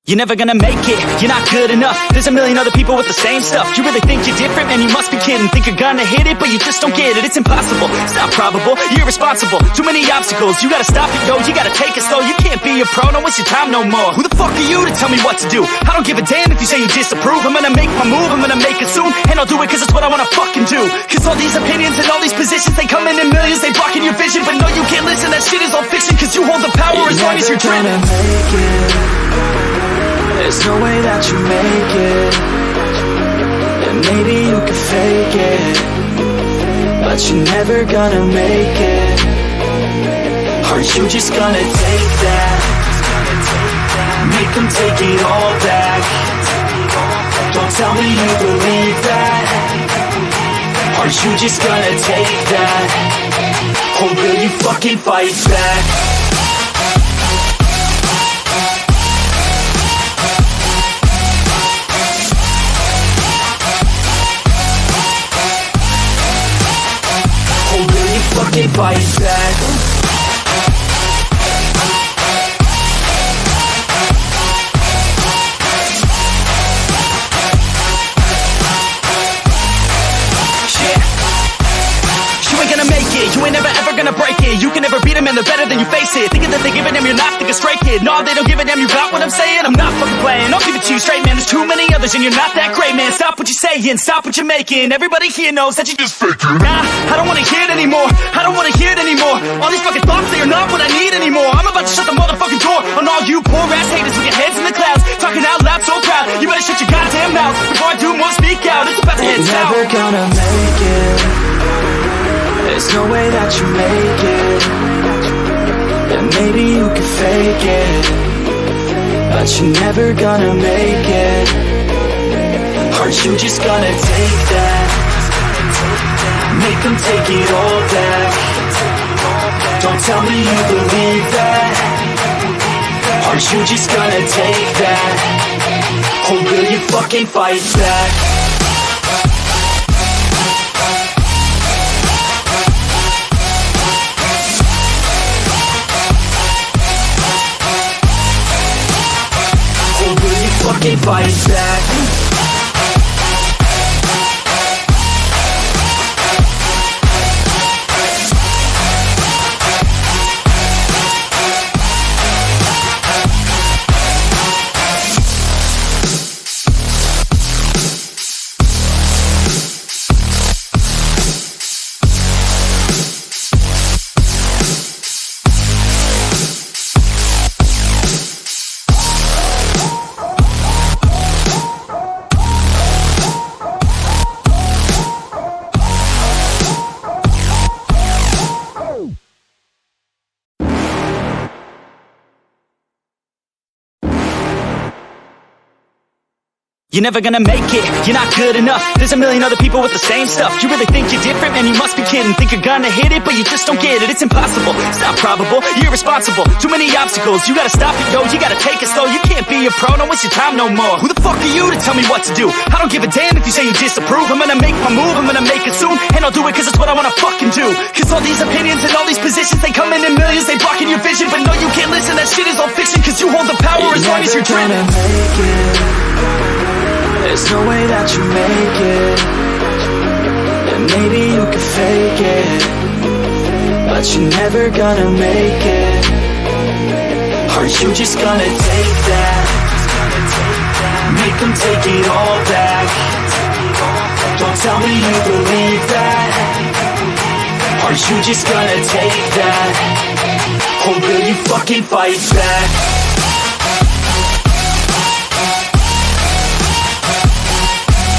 You're never gonna make it, you're not good enough. There's a million other people with the same stuff. You really think you're different? Man, you must be kidding. Think you're gonna hit it, but you just don't get it. It's impossible, it's not probable, you're irresponsible. Too many obstacles, you gotta stop it, yo. You gotta take it slow, you can't be a pro. Don't waste your time no more. Who the fuck are you to tell me what to do? I don't give a damn if you say you disapprove. I'm gonna make my move, I'm gonna make it soon. And I'll do it cause it's what I wanna fucking do. Cause all these opinions and all these positions, they come in millions, they blocking your vision. But no, you can't listen, that shit is all fiction. Cause you hold the power as long as you're dreaming. There's no way that you make it. And maybe you can fake it, but you're never gonna make it. Are you just gonna take that? Make them take it all back. Don't tell me you believe that. Are you just gonna take that? Or will you fucking fight back? Fucking fight back. You ain't gonna make it, you ain't never ever gonna break it. You can never beat them and they're better than you face it. Thinking that they give a damn, you're not thinking straight, kid. No, they don't give a damn, you got what I'm saying? I'm not fucking playing, I'll give it to you straight, man. There's too many others and you're not that great, man. Stop what you're saying, stop what you're making. Everybody here knows that you just faking. Nah, I don't wanna hear it anymore, I don't wanna hear it anymore. All these fucking thoughts, they are not what I need anymore. I'm about to shut the motherfucking door on all you poor ass haters with your heads in the clouds, talking out loud so proud. You better shut your goddamn mouth before I do more speak out. It's about to head south. You're never gonna make it. There's no way that you make it. And maybe you can fake it, but you're never gonna make it. Are you just gonna take that? Make them take it all back. Don't tell me you believe that. Are you just gonna take that? Or will you fucking fight back? Fucking fight back. You're never gonna make it, you're not good enough. There's a million other people with the same stuff. You really think you're different? Man, you must be kidding. Think you're gonna hit it, but you just don't get it. It's impossible, it's not probable, you're irresponsible. Too many obstacles, you gotta stop it, yo. You gotta take it slow, you can't be a pro. Don't waste your time no more. Who the fuck are you to tell me what to do? I don't give a damn if you say you disapprove. I'm gonna make my move, I'm gonna make it soon. And I'll do it cause it's what I wanna fucking do. Cause all these opinions and all these positions, they come in millions, they blocking your vision. But no, you can't listen, that shit is all fiction. Cause you hold the power as long as you're dreaming. There's no way that you make it. And maybe you can fake it, but you're never gonna make it. Are you just gonna take that? Make them take it all back. Don't tell me you believe that. Are you just gonna take that? Or will you fucking fight back?